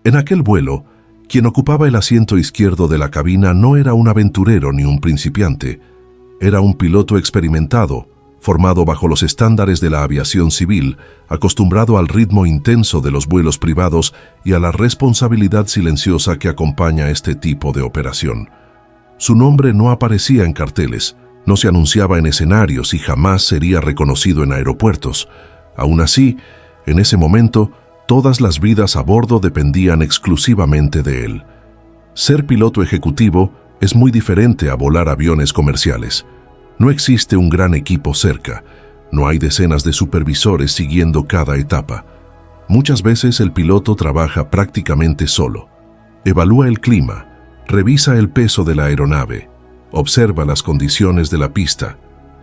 En aquel vuelo, quien ocupaba el asiento izquierdo de la cabina no era un aventurero ni un principiante, era un piloto experimentado, formado bajo los estándares de la aviación civil, acostumbrado al ritmo intenso de los vuelos privados y a la responsabilidad silenciosa que acompaña este tipo de operación. Su nombre no aparecía en carteles, no se anunciaba en escenarios y jamás sería reconocido en aeropuertos. Aún así, en ese momento, todas las vidas a bordo dependían exclusivamente de él. Ser piloto ejecutivo es muy diferente a volar aviones comerciales. No existe un gran equipo cerca, no hay decenas de supervisores siguiendo cada etapa. Muchas veces el piloto trabaja prácticamente solo. Evalúa el clima, revisa el peso de la aeronave, observa las condiciones de la pista,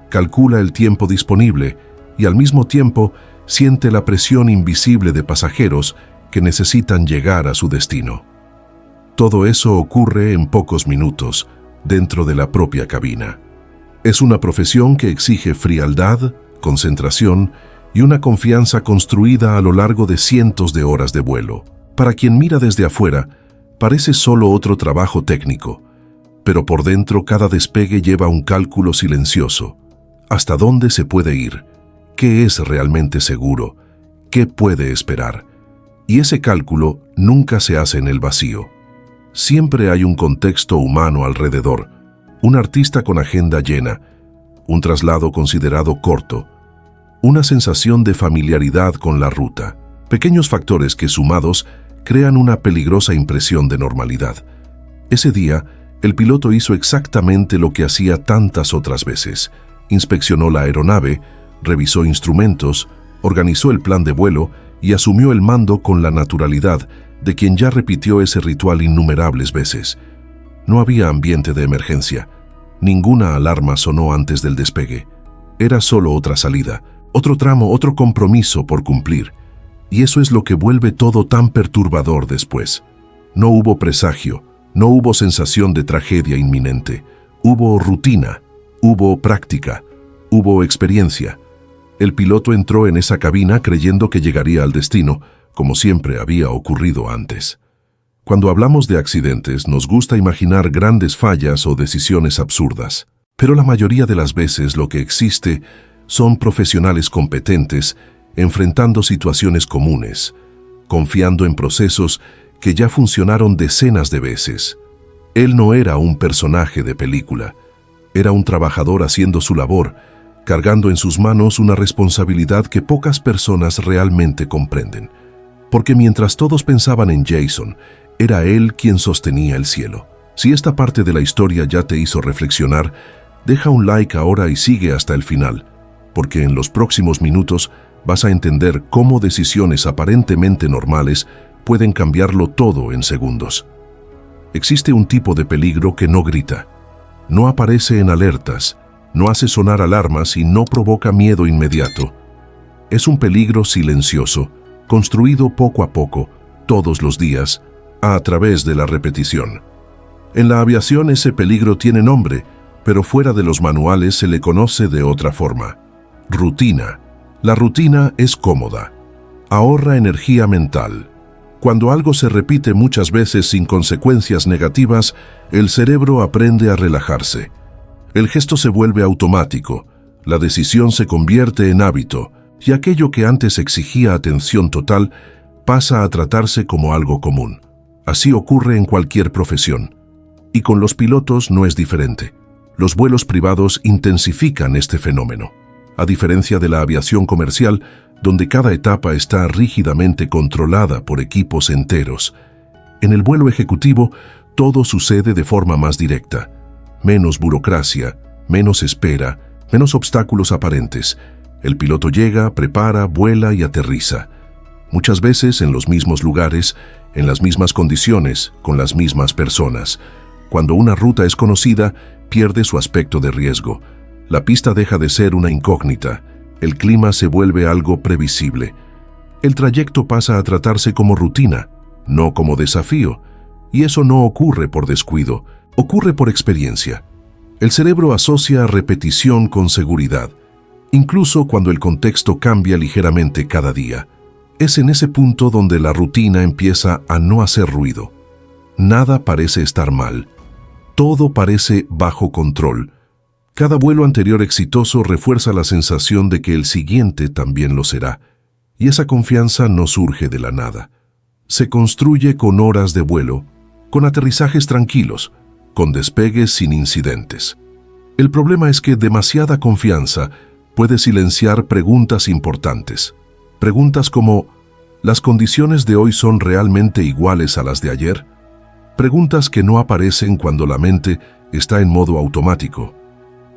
calcula el tiempo disponible y al mismo tiempo siente la presión invisible de pasajeros que necesitan llegar a su destino. Todo eso ocurre en pocos minutos, dentro de la propia cabina. Es una profesión que exige frialdad, concentración y una confianza construida a lo largo de cientos de horas de vuelo. Para quien mira desde afuera, parece solo otro trabajo técnico, pero por dentro cada despegue lleva un cálculo silencioso. ¿Hasta dónde se puede ir? ¿Qué es realmente seguro? ¿Qué puede esperar? Y ese cálculo nunca se hace en el vacío. Siempre hay un contexto humano alrededor, un artista con agenda llena, un traslado considerado corto, una sensación de familiaridad con la ruta, pequeños factores que sumados crean una peligrosa impresión de normalidad. Ese día, el piloto hizo exactamente lo que hacía tantas otras veces. Inspeccionó la aeronave, revisó instrumentos, organizó el plan de vuelo y asumió el mando con la naturalidad de quien ya repitió ese ritual innumerables veces. No había ambiente de emergencia. Ninguna alarma sonó antes del despegue. Era solo otra salida, otro tramo, otro compromiso por cumplir. Y eso es lo que vuelve todo tan perturbador después. No hubo presagio, no hubo sensación de tragedia inminente. Hubo rutina, hubo práctica, hubo experiencia. El piloto entró en esa cabina creyendo que llegaría al destino, como siempre había ocurrido antes. Cuando hablamos de accidentes, nos gusta imaginar grandes fallas o decisiones absurdas, pero la mayoría de las veces lo que existe son profesionales competentes enfrentando situaciones comunes, confiando en procesos que ya funcionaron decenas de veces. Él no era un personaje de película, era un trabajador haciendo su labor, cargando en sus manos una responsabilidad que pocas personas realmente comprenden. Porque mientras todos pensaban en Jason, era él quien sostenía el cielo. Si esta parte de la historia ya te hizo reflexionar, deja un like ahora y sigue hasta el final, porque en los próximos minutos vas a entender cómo decisiones aparentemente normales pueden cambiarlo todo en segundos. Existe un tipo de peligro que no grita, no aparece en alertas, no hace sonar alarmas y no provoca miedo inmediato. Es un peligro silencioso, construido poco a poco, todos los días, a través de la repetición. En la aviación ese peligro tiene nombre, pero fuera de los manuales se le conoce de otra forma. Rutina. La rutina es cómoda. Ahorra energía mental. Cuando algo se repite muchas veces sin consecuencias negativas, el cerebro aprende a relajarse. El gesto se vuelve automático, la decisión se convierte en hábito, y aquello que antes exigía atención total pasa a tratarse como algo común. Así ocurre en cualquier profesión. Y con los pilotos no es diferente. Los vuelos privados intensifican este fenómeno. A diferencia de la aviación comercial, donde cada etapa está rígidamente controlada por equipos enteros, en el vuelo ejecutivo todo sucede de forma más directa. Menos burocracia, menos espera, menos obstáculos aparentes. El piloto llega, prepara, vuela y aterriza. Muchas veces en los mismos lugares, en las mismas condiciones, con las mismas personas. Cuando una ruta es conocida, pierde su aspecto de riesgo. La pista deja de ser una incógnita. El clima se vuelve algo previsible. El trayecto pasa a tratarse como rutina, no como desafío. Y eso no ocurre por descuido, ocurre por experiencia. El cerebro asocia repetición con seguridad, incluso cuando el contexto cambia ligeramente cada día. Es en ese punto donde la rutina empieza a no hacer ruido. Nada parece estar mal. Todo parece bajo control. Cada vuelo anterior exitoso refuerza la sensación de que el siguiente también lo será. Y esa confianza no surge de la nada. Se construye con horas de vuelo, con aterrizajes tranquilos, con despegues sin incidentes. El problema es que demasiada confianza puede silenciar preguntas importantes. Preguntas como, ¿las condiciones de hoy son realmente iguales a las de ayer? Preguntas que no aparecen cuando la mente está en modo automático.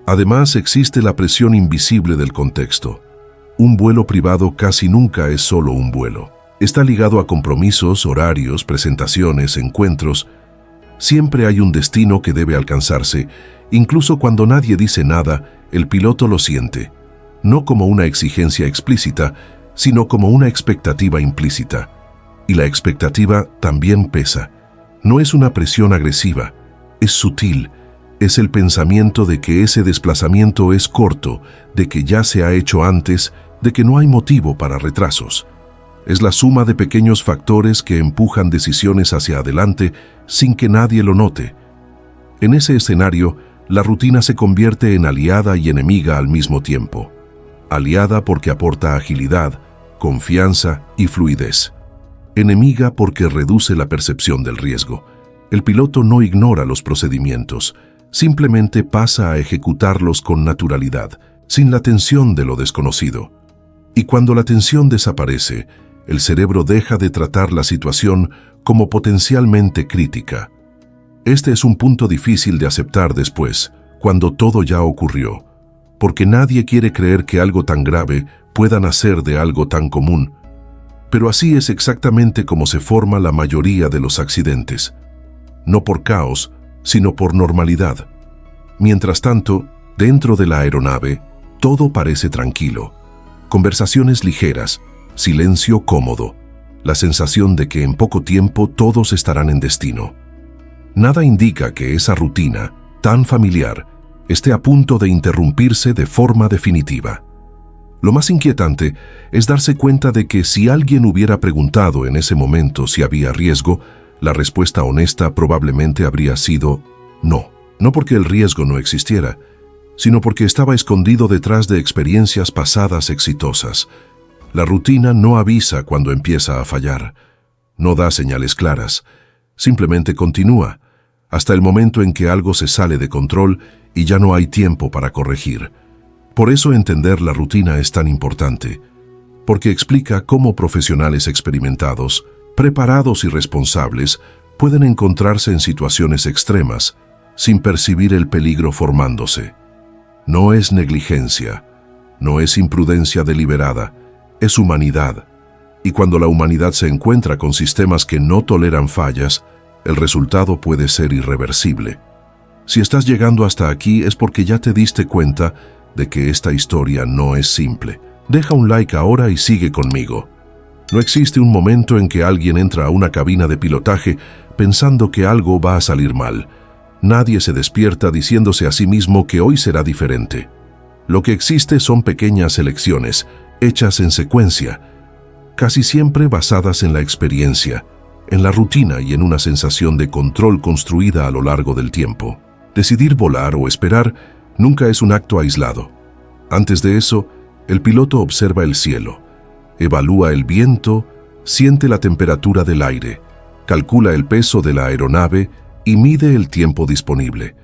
Además, existe la presión invisible del contexto. Un vuelo privado casi nunca es solo un vuelo. Está ligado a compromisos, horarios, presentaciones, encuentros. Siempre hay un destino que debe alcanzarse. Incluso cuando nadie dice nada, el piloto lo siente. No como una exigencia explícita, sino como una expectativa implícita. Y la expectativa también pesa. No es una presión agresiva, es sutil. Es el pensamiento de que ese desplazamiento es corto, de que ya se ha hecho antes, de que no hay motivo para retrasos. Es la suma de pequeños factores que empujan decisiones hacia adelante sin que nadie lo note. En ese escenario, la rutina se convierte en aliada y enemiga al mismo tiempo. Aliada porque aporta agilidad, confianza y fluidez. Enemiga porque reduce la percepción del riesgo. El piloto no ignora los procedimientos, simplemente pasa a ejecutarlos con naturalidad, sin la tensión de lo desconocido. Y cuando la tensión desaparece, el cerebro deja de tratar la situación como potencialmente crítica. Este es un punto difícil de aceptar después, cuando todo ya ocurrió, porque nadie quiere creer que algo tan grave pueda nacer de algo tan común. Pero así es exactamente como se forma la mayoría de los accidentes. No por caos, sino por normalidad. Mientras tanto, dentro de la aeronave, todo parece tranquilo. Conversaciones ligeras, silencio cómodo, la sensación de que en poco tiempo todos estarán en destino. Nada indica que esa rutina, tan familiar, esté a punto de interrumpirse de forma definitiva. Lo más inquietante es darse cuenta de que si alguien hubiera preguntado en ese momento si había riesgo, la respuesta honesta probablemente habría sido no. No porque el riesgo no existiera, sino porque estaba escondido detrás de experiencias pasadas exitosas. La rutina no avisa cuando empieza a fallar, no da señales claras, simplemente continúa, hasta el momento en que algo se sale de control y ya no hay tiempo para corregir. Por eso entender la rutina es tan importante, porque explica cómo profesionales experimentados, preparados y responsables pueden encontrarse en situaciones extremas sin percibir el peligro formándose. No es negligencia, no es imprudencia deliberada, es humanidad. Y cuando la humanidad se encuentra con sistemas que no toleran fallas, el resultado puede ser irreversible. Si estás llegando hasta aquí es porque ya te diste cuenta de que esta historia no es simple. Deja un like ahora y sigue conmigo. No existe un momento en que alguien entra a una cabina de pilotaje pensando que algo va a salir mal. Nadie se despierta diciéndose a sí mismo que hoy será diferente. Lo que existe son pequeñas elecciones, hechas en secuencia, casi siempre basadas en la experiencia, en la rutina y en una sensación de control construida a lo largo del tiempo. Decidir volar o esperar nunca es un acto aislado. Antes de eso, el piloto observa el cielo, evalúa el viento, siente la temperatura del aire, calcula el peso de la aeronave y mide el tiempo disponible.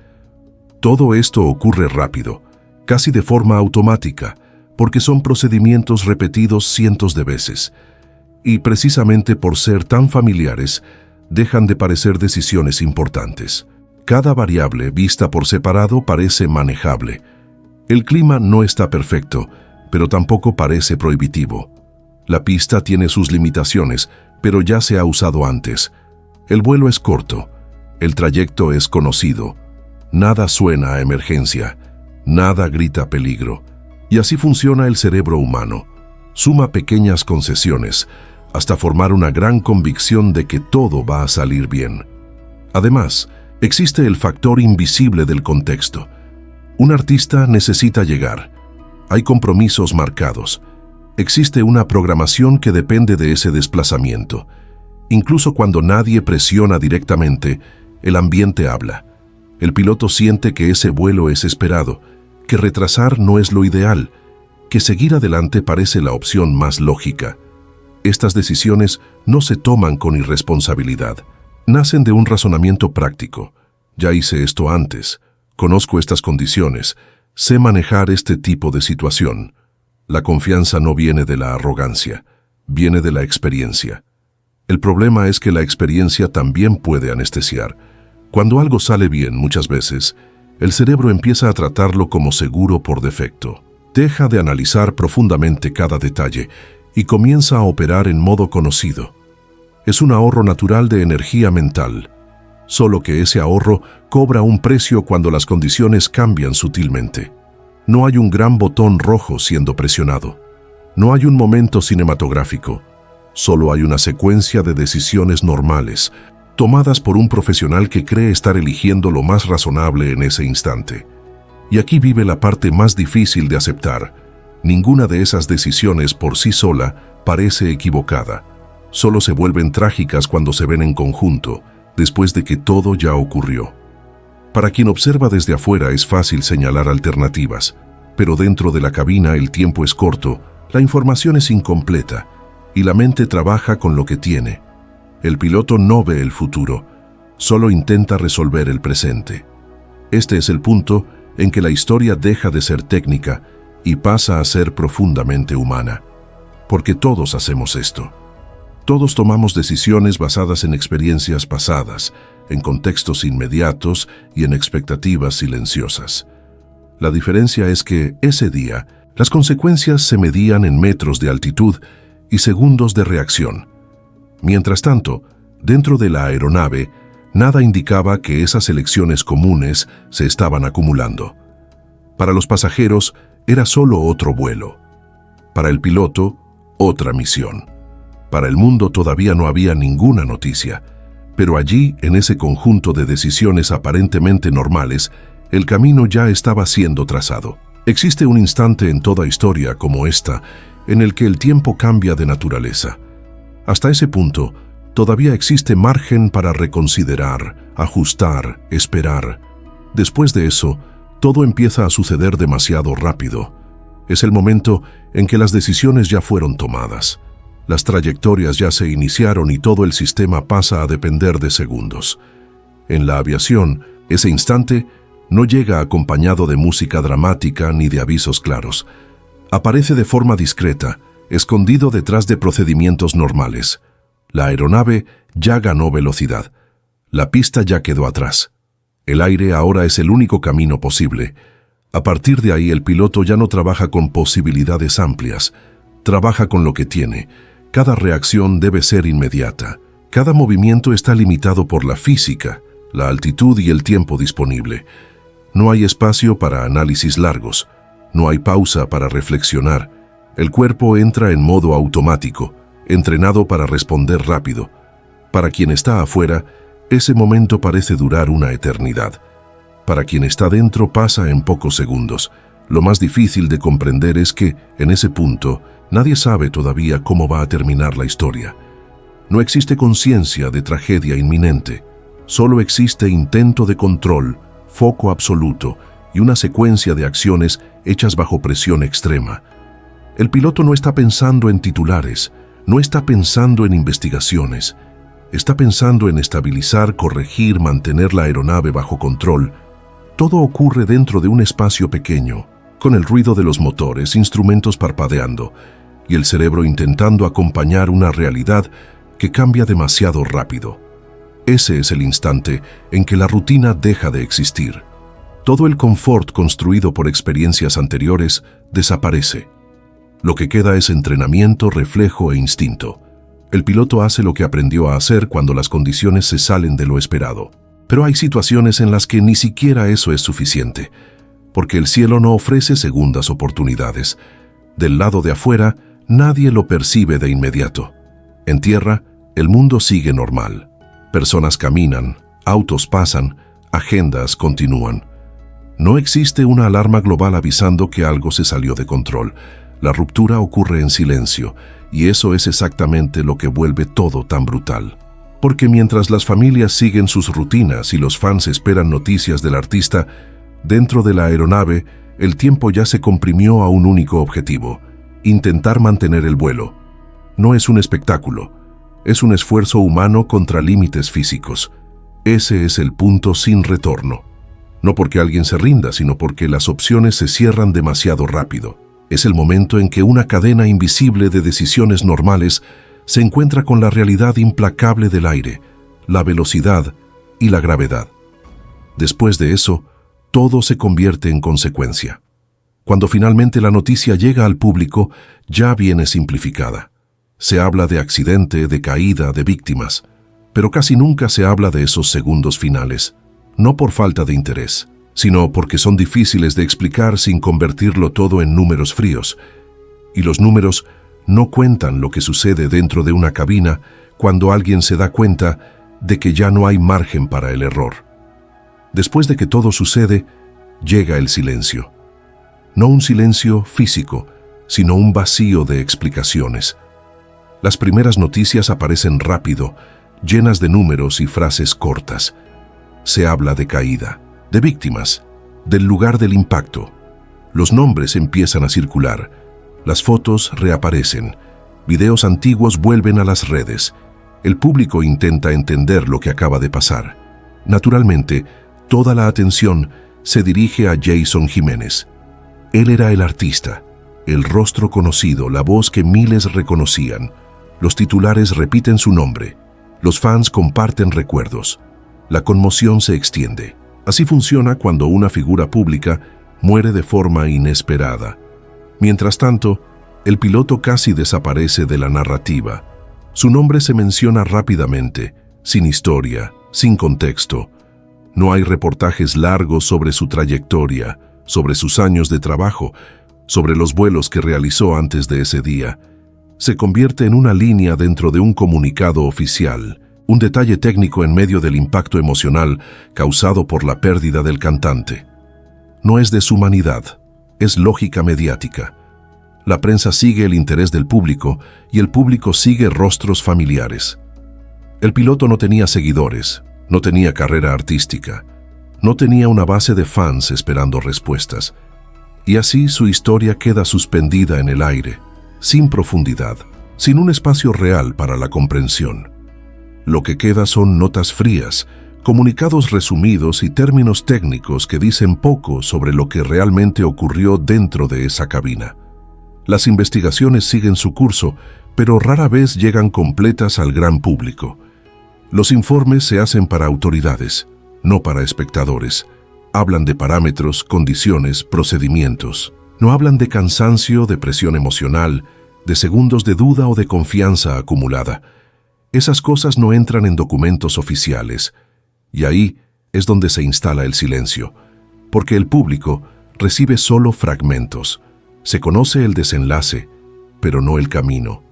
Todo esto ocurre rápido, casi de forma automática, porque son procedimientos repetidos cientos de veces. Y precisamente por ser tan familiares, dejan de parecer decisiones importantes. Cada variable vista por separado parece manejable. El clima no está perfecto, pero tampoco parece prohibitivo. La pista tiene sus limitaciones, pero ya se ha usado antes. El vuelo es corto. El trayecto es conocido. Nada suena a emergencia. Nada grita peligro. Y así funciona el cerebro humano. Suma pequeñas concesiones, hasta formar una gran convicción de que todo va a salir bien. Además, existe el factor invisible del contexto. Un artista necesita llegar. Hay compromisos marcados. Existe una programación que depende de ese desplazamiento. Incluso cuando nadie presiona directamente, el ambiente habla. El piloto siente que ese vuelo es esperado, que retrasar no es lo ideal, que seguir adelante parece la opción más lógica. Estas decisiones no se toman con irresponsabilidad. Nacen de un razonamiento práctico. Ya hice esto antes, conozco estas condiciones, sé manejar este tipo de situación. La confianza no viene de la arrogancia, viene de la experiencia. El problema es que la experiencia también puede anestesiar. Cuando algo sale bien muchas veces, el cerebro empieza a tratarlo como seguro por defecto. Deja de analizar profundamente cada detalle y comienza a operar en modo conocido. Es un ahorro natural de energía mental, solo que ese ahorro cobra un precio cuando las condiciones cambian sutilmente. No hay un gran botón rojo siendo presionado. No hay un momento cinematográfico. Solo hay una secuencia de decisiones normales, tomadas por un profesional que cree estar eligiendo lo más razonable en ese instante. Y aquí vive la parte más difícil de aceptar. Ninguna de esas decisiones por sí sola parece equivocada. Solo se vuelven trágicas cuando se ven en conjunto, después de que todo ya ocurrió. Para quien observa desde afuera es fácil señalar alternativas, pero dentro de la cabina el tiempo es corto, la información es incompleta y la mente trabaja con lo que tiene. El piloto no ve el futuro, solo intenta resolver el presente. Este es el punto en que la historia deja de ser técnica y pasa a ser profundamente humana. Porque todos hacemos esto. Todos tomamos decisiones basadas en experiencias pasadas, en contextos inmediatos y en expectativas silenciosas. La diferencia es que, ese día, las consecuencias se medían en metros de altitud y segundos de reacción. Mientras tanto, dentro de la aeronave, nada indicaba que esas elecciones comunes se estaban acumulando. Para los pasajeros, era solo otro vuelo. Para el piloto, otra misión. Para el mundo todavía no había ninguna noticia, pero allí, en ese conjunto de decisiones aparentemente normales, el camino ya estaba siendo trazado. Existe un instante en toda historia como esta, en el que el tiempo cambia de naturaleza. Hasta ese punto, todavía existe margen para reconsiderar, ajustar, esperar. Después de eso, todo empieza a suceder demasiado rápido. Es el momento en que las decisiones ya fueron tomadas. Las trayectorias ya se iniciaron y todo el sistema pasa a depender de segundos. En la aviación, ese instante no llega acompañado de música dramática ni de avisos claros. Aparece de forma discreta, escondido detrás de procedimientos normales. La aeronave ya ganó velocidad. La pista ya quedó atrás. El aire ahora es el único camino posible. A partir de ahí el piloto ya no trabaja con posibilidades amplias. Trabaja con lo que tiene. Cada reacción debe ser inmediata. Cada movimiento está limitado por la física, la altitud y el tiempo disponible. No hay espacio para análisis largos. No hay pausa para reflexionar. El cuerpo entra en modo automático, entrenado para responder rápido. Para quien está afuera, ese momento parece durar una eternidad. Para quien está dentro pasa en pocos segundos. Lo más difícil de comprender es que, en ese punto, nadie sabe todavía cómo va a terminar la historia. No existe conciencia de tragedia inminente. Solo existe intento de control, foco absoluto y una secuencia de acciones hechas bajo presión extrema. El piloto no está pensando en titulares, no está pensando en investigaciones. Está pensando en estabilizar, corregir, mantener la aeronave bajo control. Todo ocurre dentro de un espacio pequeño, con el ruido de los motores, instrumentos parpadeando, y el cerebro intentando acompañar una realidad que cambia demasiado rápido. Ese es el instante en que la rutina deja de existir. Todo el confort construido por experiencias anteriores desaparece. Lo que queda es entrenamiento, reflejo e instinto. El piloto hace lo que aprendió a hacer cuando las condiciones se salen de lo esperado. Pero hay situaciones en las que ni siquiera eso es suficiente, porque el cielo no ofrece segundas oportunidades. Del lado de afuera, nadie lo percibe de inmediato. En tierra, el mundo sigue normal. Personas caminan, autos pasan, agendas continúan. No existe una alarma global avisando que algo se salió de control. La ruptura ocurre en silencio, y eso es exactamente lo que vuelve todo tan brutal. Porque mientras las familias siguen sus rutinas y los fans esperan noticias del artista, dentro de la aeronave, el tiempo ya se comprimió a un único objetivo: intentar mantener el vuelo. No es un espectáculo, es un esfuerzo humano contra límites físicos. Ese es el punto sin retorno. No porque alguien se rinda, sino porque las opciones se cierran demasiado rápido. Es el momento en que una cadena invisible de decisiones normales se encuentra con la realidad implacable del aire, la velocidad y la gravedad. Después de eso, todo se convierte en consecuencia. Cuando finalmente la noticia llega al público, ya viene simplificada. Se habla de accidente, de caída, de víctimas, pero casi nunca se habla de esos segundos finales, no por falta de interés, sino porque son difíciles de explicar sin convertirlo todo en números fríos. Y los números no cuentan lo que sucede dentro de una cabina cuando alguien se da cuenta de que ya no hay margen para el error. Después de que todo sucede, llega el silencio. No un silencio físico, sino un vacío de explicaciones. Las primeras noticias aparecen rápido, llenas de números y frases cortas. Se habla de caída, de víctimas, del lugar del impacto. Los nombres empiezan a circular, las fotos reaparecen, videos antiguos vuelven a las redes. El público intenta entender lo que acaba de pasar. Naturalmente, toda la atención se dirige a Jason Jiménez. Él era el artista, el rostro conocido, la voz que miles reconocían. Los titulares repiten su nombre. Los fans comparten recuerdos. La conmoción se extiende. Así funciona cuando una figura pública muere de forma inesperada. Mientras tanto, el piloto casi desaparece de la narrativa. Su nombre se menciona rápidamente, sin historia, sin contexto. No hay reportajes largos sobre su trayectoria, sobre sus años de trabajo, sobre los vuelos que realizó antes de ese día. Se convierte en una línea dentro de un comunicado oficial, un detalle técnico en medio del impacto emocional causado por la pérdida del cantante. No es deshumanidad, es lógica mediática. La prensa sigue el interés del público y el público sigue rostros familiares. El piloto no tenía seguidores, no tenía carrera artística, no tenía una base de fans esperando respuestas. Y así su historia queda suspendida en el aire, sin profundidad, sin un espacio real para la comprensión. Lo que queda son notas frías, comunicados resumidos y términos técnicos que dicen poco sobre lo que realmente ocurrió dentro de esa cabina. Las investigaciones siguen su curso, pero rara vez llegan completas al gran público. Los informes se hacen para autoridades, no para espectadores. Hablan de parámetros, condiciones, procedimientos. No hablan de cansancio, de presión emocional, de segundos de duda o de confianza acumulada. Esas cosas no entran en documentos oficiales, y ahí es donde se instala el silencio, porque el público recibe solo fragmentos. Se conoce el desenlace, pero no el camino.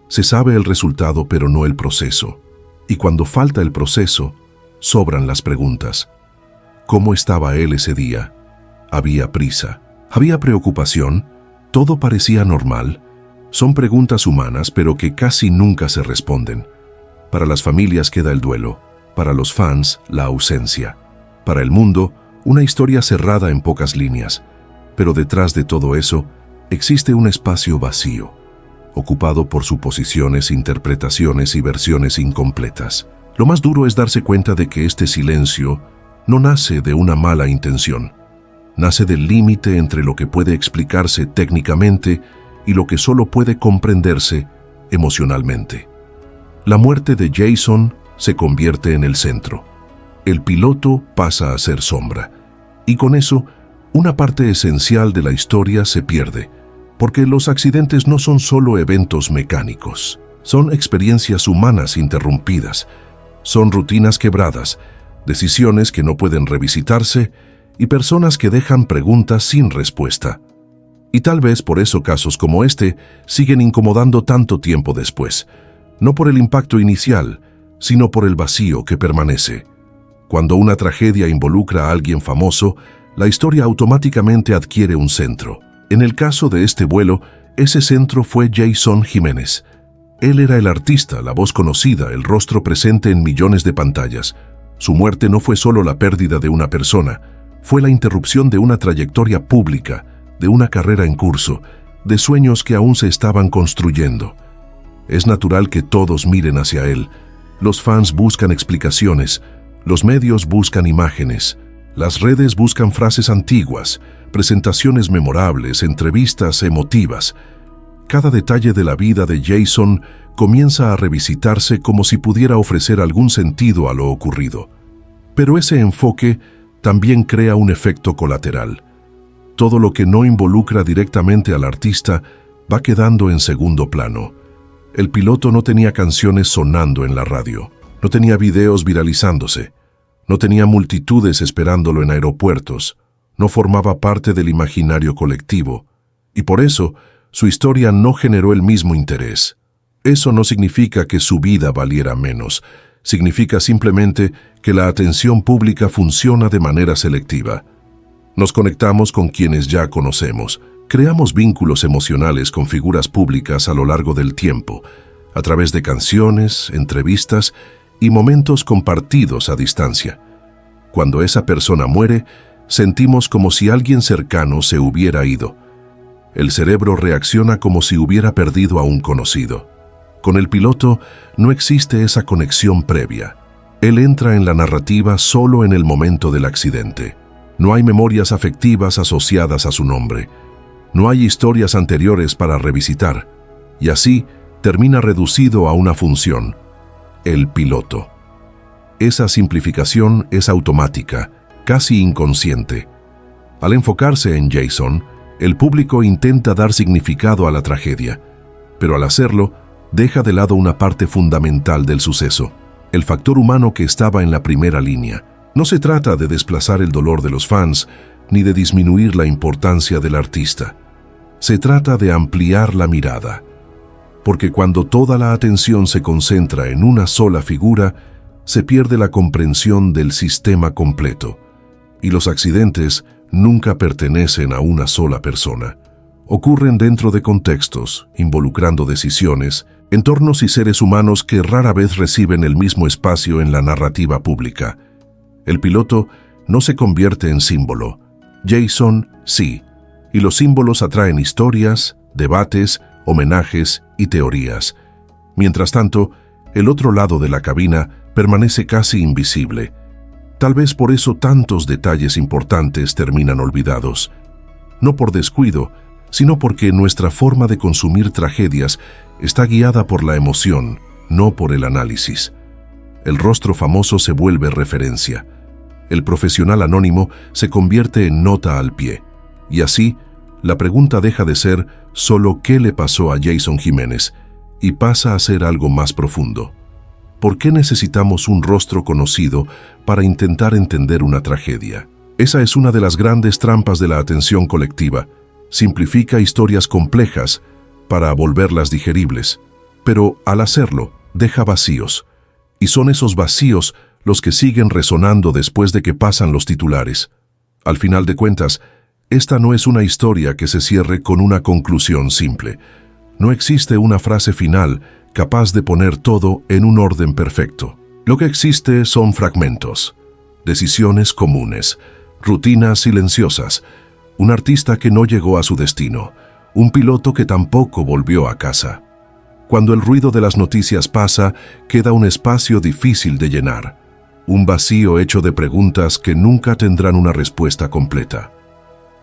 Se sabe el resultado, pero no el proceso. Y cuando falta el proceso, sobran las preguntas. ¿Cómo estaba él ese día? ¿Había prisa? ¿Había preocupación? ¿Todo parecía normal? Son preguntas humanas, pero que casi nunca se responden. Para las familias queda el duelo, para los fans, la ausencia. Para el mundo, una historia cerrada en pocas líneas. Pero detrás de todo eso, existe un espacio vacío, ocupado por suposiciones, interpretaciones y versiones incompletas. Lo más duro es darse cuenta de que este silencio no nace de una mala intención. Nace del límite entre lo que puede explicarse técnicamente y lo que solo puede comprenderse emocionalmente. La muerte de Jason se convierte en el centro. El piloto pasa a ser sombra. Y con eso, una parte esencial de la historia se pierde, porque los accidentes no son solo eventos mecánicos. Son experiencias humanas interrumpidas. Son rutinas quebradas, decisiones que no pueden revisitarse y personas que dejan preguntas sin respuesta. Y tal vez por eso casos como este siguen incomodando tanto tiempo después, no por el impacto inicial, sino por el vacío que permanece. Cuando una tragedia involucra a alguien famoso, la historia automáticamente adquiere un centro. En el caso de este vuelo, Ese centro fue Jason Jiménez. Él era el artista, la voz conocida, el rostro presente en millones de pantallas. Su muerte no fue solo la pérdida de una persona, fue la interrupción de una trayectoria pública, de una carrera en curso, de sueños que aún se estaban construyendo. Es natural que todos miren hacia él. Los fans buscan explicaciones, los medios buscan imágenes, las redes buscan frases antiguas, presentaciones memorables, entrevistas emotivas. Cada detalle de la vida de Jason comienza a revisitarse como si pudiera ofrecer algún sentido a lo ocurrido. Pero ese enfoque también crea un efecto colateral. Todo lo que no involucra directamente al artista va quedando en segundo plano. El piloto no tenía canciones sonando en la radio, no tenía videos viralizándose, no tenía multitudes esperándolo en aeropuertos, no formaba parte del imaginario colectivo, y por eso su historia no generó el mismo interés. Eso no significa que su vida valiera menos, significa simplemente que la atención pública funciona de manera selectiva. Nos conectamos con quienes ya conocemos, creamos vínculos emocionales con figuras públicas a lo largo del tiempo, a través de canciones, entrevistas y momentos compartidos a distancia. Cuando esa persona muere, sentimos como si alguien cercano se hubiera ido. El cerebro reacciona como si hubiera perdido a un conocido. Con el piloto no existe esa conexión previa. Él entra en la narrativa solo en el momento del accidente. No hay memorias afectivas asociadas a su nombre. No hay historias anteriores para revisitar. Y así termina reducido a una función: el piloto. Esa simplificación es automática, casi inconsciente. Al enfocarse en Jason, el público intenta dar significado a la tragedia, pero al hacerlo, deja de lado una parte fundamental del suceso, el factor humano que estaba en la primera línea. No se trata de desplazar el dolor de los fans, ni de disminuir la importancia del artista. Se trata de ampliar la mirada, porque cuando toda la atención se concentra en una sola figura, se pierde la comprensión del sistema completo, y los accidentes nunca pertenecen a una sola persona. Ocurren dentro de contextos, involucrando decisiones, entornos y seres humanos que rara vez reciben el mismo espacio en la narrativa pública. El piloto no se convierte en símbolo. Jason sí, y los símbolos atraen historias, debates, homenajes y teorías. Mientras tanto, el otro lado de la cabina permanece casi invisible. Tal vez por eso tantos detalles importantes terminan olvidados. No por descuido, sino porque nuestra forma de consumir tragedias está guiada por la emoción, no por el análisis. El rostro famoso se vuelve referencia. El profesional anónimo se convierte en nota al pie. Y así, la pregunta deja de ser solo ¿qué le pasó a Jason Jiménez? Y pasa a ser algo más profundo. ¿Por qué necesitamos un rostro conocido para intentar entender una tragedia? Esa es una de las grandes trampas de la atención colectiva. Simplifica historias complejas para volverlas digeribles, pero al hacerlo, deja vacíos. Y son esos vacíos los que siguen resonando después de que pasan los titulares. Al final de cuentas, esta no es una historia que se cierre con una conclusión simple. No existe una frase final capaz de poner todo en un orden perfecto. Lo que existe son fragmentos, decisiones comunes, rutinas silenciosas, un artista que no llegó a su destino, un piloto que tampoco volvió a casa. Cuando el ruido de las noticias pasa, queda un espacio difícil de llenar, un vacío hecho de preguntas que nunca tendrán una respuesta completa.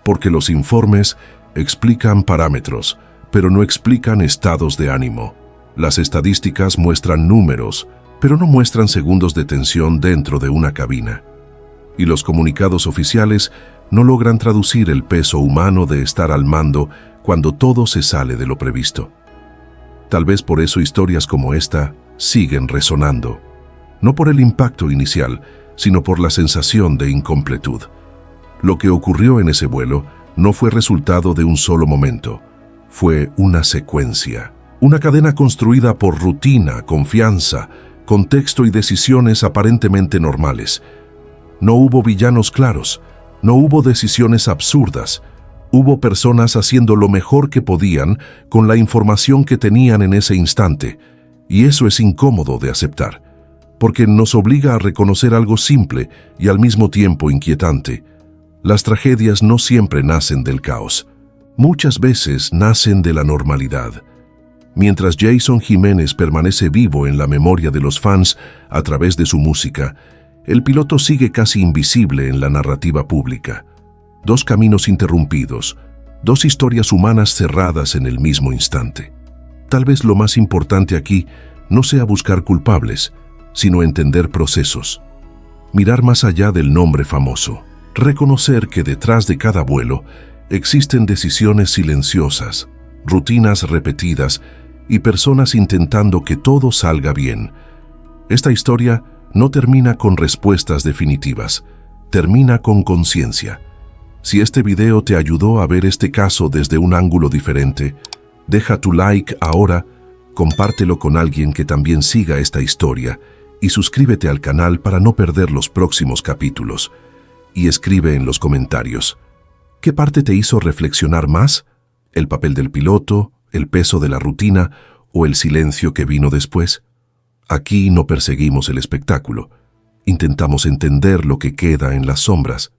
Porque los informes explican parámetros, pero no explican estados de ánimo. Las estadísticas muestran números, pero no muestran segundos de tensión dentro de una cabina. Y los comunicados oficiales no logran traducir el peso humano de estar al mando cuando todo se sale de lo previsto. Tal vez por eso historias como esta siguen resonando, no por el impacto inicial, sino por la sensación de incompletud. Lo que ocurrió en ese vuelo no fue resultado de un solo momento, fue una secuencia. Una cadena construida por rutina, confianza, contexto y decisiones aparentemente normales. No hubo villanos claros, no hubo decisiones absurdas, Hubo personas haciendo lo mejor que podían con la información que tenían en ese instante, y eso es incómodo de aceptar, porque nos obliga a reconocer algo simple y al mismo tiempo inquietante. Las tragedias no siempre nacen del caos. Muchas veces nacen de la normalidad. Mientras Jason Jiménez permanece vivo en la memoria de los fans a través de su música, el piloto sigue casi invisible en la narrativa pública. Dos caminos interrumpidos, dos historias humanas cerradas en el mismo instante. Tal vez lo más importante aquí no sea buscar culpables, sino entender procesos. Mirar más allá del nombre famoso. Reconocer que detrás de cada vuelo existen decisiones silenciosas, rutinas repetidas y personas intentando que todo salga bien. Esta historia no termina con respuestas definitivas, termina con conciencia. Si este video te ayudó a ver este caso desde un ángulo diferente, deja tu like ahora, compártelo con alguien que también siga esta historia y suscríbete al canal para no perder los próximos capítulos. Y escribe en los comentarios, ¿qué parte te hizo reflexionar más? ¿El papel del piloto, el peso de la rutina o el silencio que vino después? Aquí no perseguimos el espectáculo, intentamos entender lo que queda en las sombras.